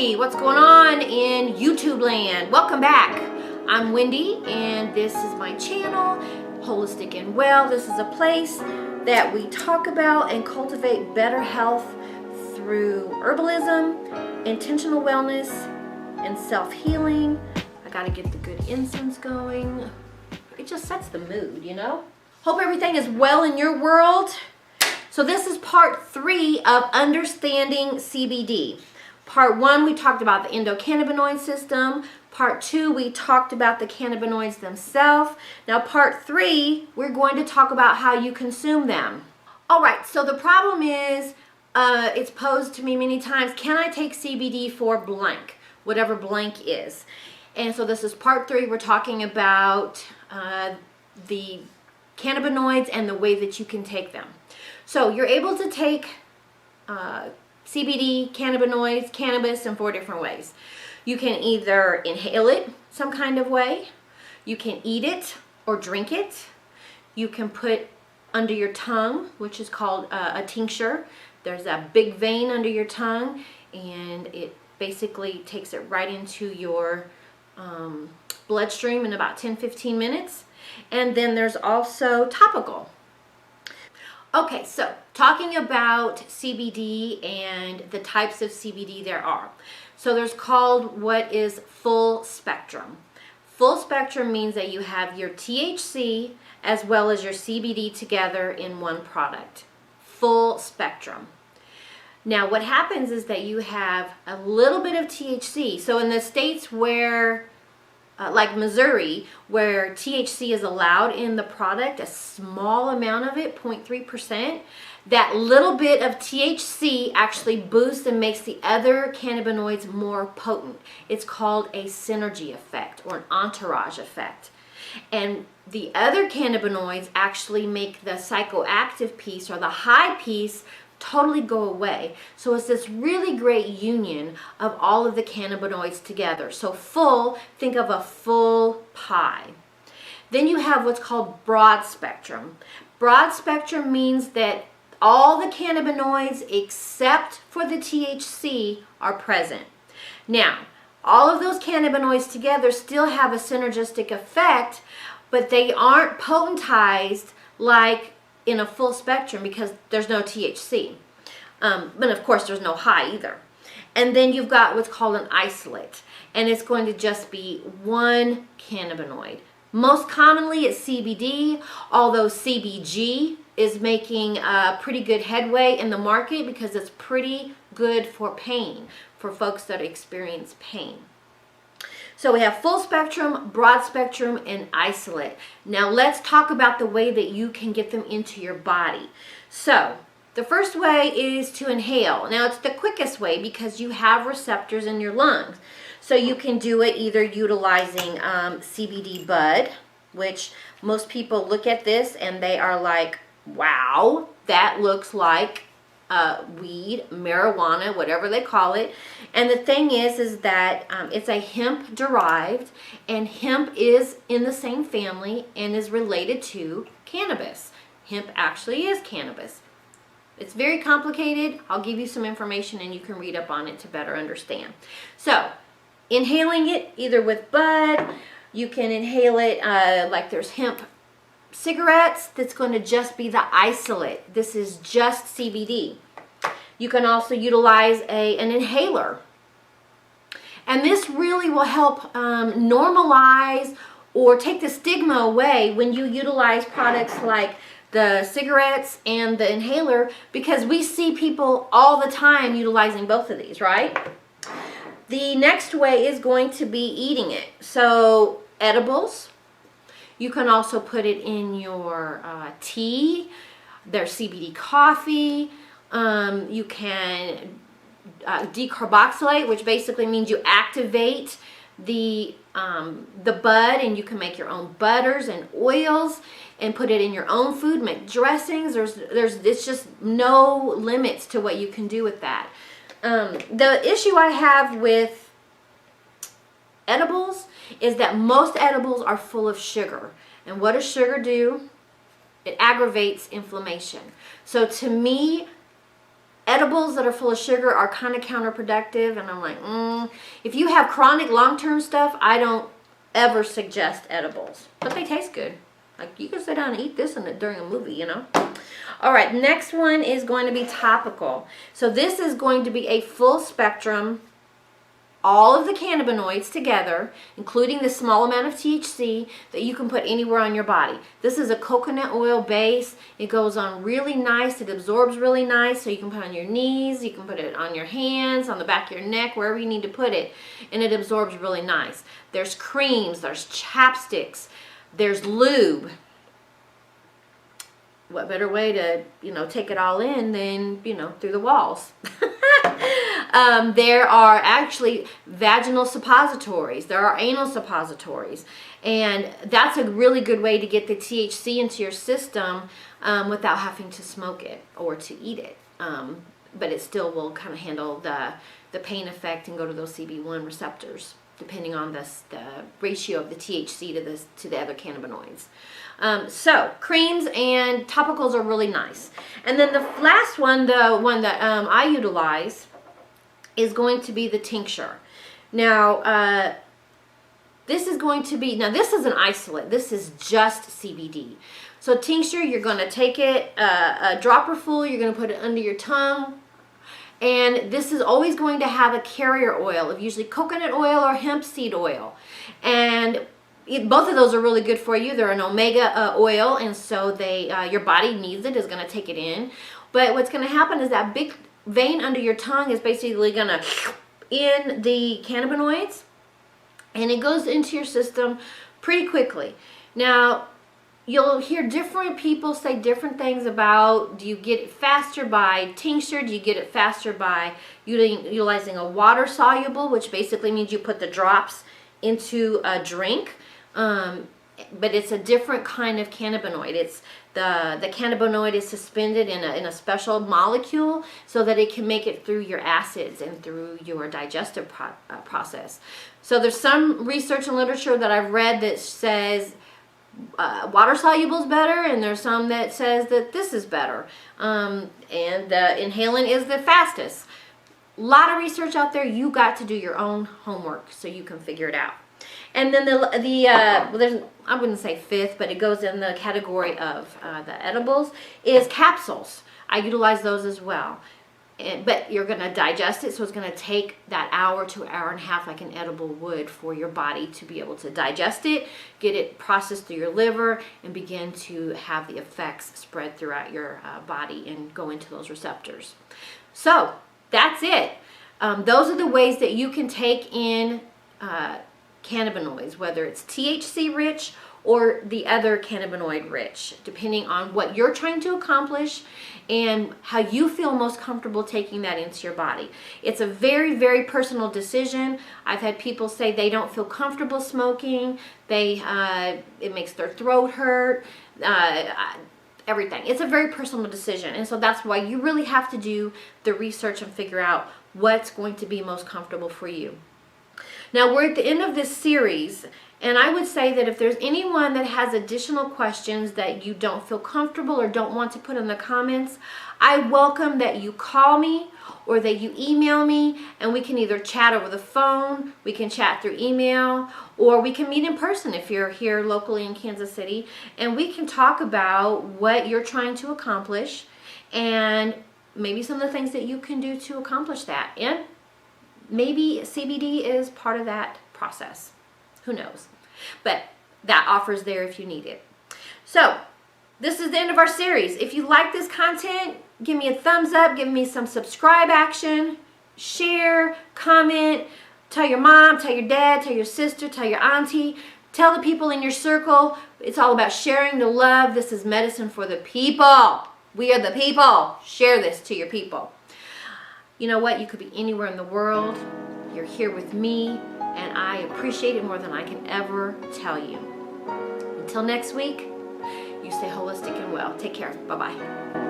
Hey, what's going on in YouTube land? Welcome back. I'm Wendy and this is my channel, Holistic and Well. This is a place that we talk about and cultivate better health through herbalism, intentional wellness, and self-healing. I gotta get the good incense going. It just sets the mood, you know? Hope everything is well in your world. So this is part 3 of Understanding CBD. Part 1, we talked about the endocannabinoid system. Part 2, we talked about the cannabinoids themselves. Now part 3, we're going to talk about how you consume them. All right, so the problem is, it's posed to me many times, can I take CBD for blank? Whatever blank is. And so this is part 3. We're talking about the cannabinoids and the way that you can take them. So you're able to take CBD, cannabinoids, cannabis in 4 different ways. You can either inhale it some kind of way, you can eat it or drink it, you can put under your tongue, which is called a tincture. There's a big vein under your tongue and it basically takes it right into your bloodstream in about 10-15 minutes. And then there's also topical. Okay, so talking about CBD and the types of CBD there are. So there's called what is full spectrum. Full spectrum means that you have your THC as well as your CBD together in one product. Full spectrum. Now what happens is that you have a little bit of THC. So in the states where like Missouri, where THC is allowed in the product, a small amount of it, 0.3%, that little bit of THC actually boosts and makes the other cannabinoids more potent. It's called a synergy effect or an entourage effect. And the other cannabinoids actually make the psychoactive piece or the high piece totally go away. So it's this really great union of all of the cannabinoids together. So full, think of a full pie. Then you have what's called broad spectrum. Broad spectrum means that all the cannabinoids except for the THC are present. Now, all of those cannabinoids together still have a synergistic effect, but they aren't potentized like in a full spectrum because there's no THC. But of course there's no high either. And then you've got what's called an isolate, and it's going to just be one cannabinoid. Most commonly it's CBD, although CBG is making pretty good headway in the market because it's pretty good for pain, for folks that experience pain. So we have full spectrum, broad spectrum, and isolate. Now let's talk about the way that you can get them into your body. So the first way is to inhale. Now it's the quickest way because you have receptors in your lungs. So you can do it either utilizing CBD bud, which most people look at this and they are like, wow, that looks like weed, marijuana, whatever they call it. And the thing is that it's a hemp derived, and hemp is in the same family and is related to cannabis. Hemp actually is cannabis. It's very complicated. I'll give you some information and you can read up on it to better understand. So inhaling it either with bud, you can inhale it like there's hemp cigarettes, that's going to just be the isolate. This is just CBD. You can also utilize an inhaler. And this really will help normalize or take the stigma away when you utilize products like the cigarettes and the inhaler, because we see people all the time utilizing both of these, right? The next way is going to be eating it. So edibles. You can also put it in your tea, there's CBD coffee. You can decarboxylate, which basically means you activate the bud, and you can make your own butters and oils and put it in your own food, make dressings. It's just no limits to what you can do with that. The issue I have with edibles is that most edibles are full of sugar. And what does sugar do? It aggravates inflammation. So to me, edibles that are full of sugar are kind of counterproductive, and I'm like, if you have chronic long-term stuff, I don't ever suggest edibles, but they taste good. Like, you can sit down and eat this during a movie, you know. All right, next one is going to be topical. So this is going to be a full spectrum, all of the cannabinoids together, including the small amount of THC that you can put anywhere on your body. This is a coconut oil base. It goes on really nice. It absorbs really nice, so you can put it on your knees, you can put it on your hands, on the back of your neck, wherever you need to put it, and it absorbs really nice. There's creams, there's chapsticks, there's lube. What better way to, take it all in than, through the walls? There are actually vaginal suppositories. There are anal suppositories. And that's a really good way to get the THC into your system without having to smoke it or to eat it. But it still will kind of handle the pain effect and go to those CB1 receptors, depending on the ratio of the THC to the other cannabinoids. So creams and topicals are really nice. And then the last one, the one that I utilize, is going to be the tincture. Now, this is an isolate. This is just CBD. So tincture, you're going to take it, a dropper full, you're going to put it under your tongue. And this is always going to have a carrier oil of usually coconut oil or hemp seed oil. And both of those are really good for you. They're an omega oil, and so your body needs it, is going to take it in. But what's going to happen is that big vein under your tongue is basically going to in the cannabinoids, and it goes into your system pretty quickly. Now, you'll hear different people say different things about, do you get it faster by tincture? Do you get it faster by utilizing a water soluble, which basically means you put the drops into a drink? But it's a different kind of cannabinoid. It's the cannabinoid is suspended in a special molecule so that it can make it through your acids and through your digestive process. So there's some research and literature that I've read that says water soluble is better, and there's some that says that this is better, and the inhalant is the fastest. A lot of research out there. You got to do your own homework so you can figure it out. And then there's, I wouldn't say fifth, but it goes in the category of the edibles, is capsules. I utilize those as well. But you're going to digest it, so it's going to take that hour to hour and a half, like an edible would, for your body to be able to digest it, get it processed through your liver, and begin to have the effects spread throughout your body and go into those receptors. So that's it. Those are the ways that you can take in cannabinoids, whether it's THC rich or the other cannabinoid rich, depending on what you're trying to accomplish and how you feel most comfortable taking that into your body. It's a very, very personal decision. I've had people say they don't feel comfortable smoking. It makes their throat hurt, everything. It's a very personal decision. And so that's why you really have to do the research and figure out what's going to be most comfortable for you. Now, we're at the end of this series, and I would say that if there's anyone that has additional questions that you don't feel comfortable or don't want to put in the comments, I welcome that you call me or that you email me, and we can either chat over the phone, we can chat through email, or we can meet in person if you're here locally in Kansas City, and we can talk about what you're trying to accomplish and maybe some of the things that you can do to accomplish that. And maybe CBD is part of that process. Who knows? But that offer's there if you need it. So, this is the end of our series. If you like this content, give me a thumbs up, give me some subscribe action, share, comment, tell your mom, tell your dad, tell your sister, tell your auntie, tell the people in your circle. It's all about sharing the love. This is medicine for the people. We are the people. Share this to your people. You know what? You could be anywhere in the world. You're here with me, and I appreciate it more than I can ever tell you. Until next week, you stay holistic and well. Take care. Bye-bye.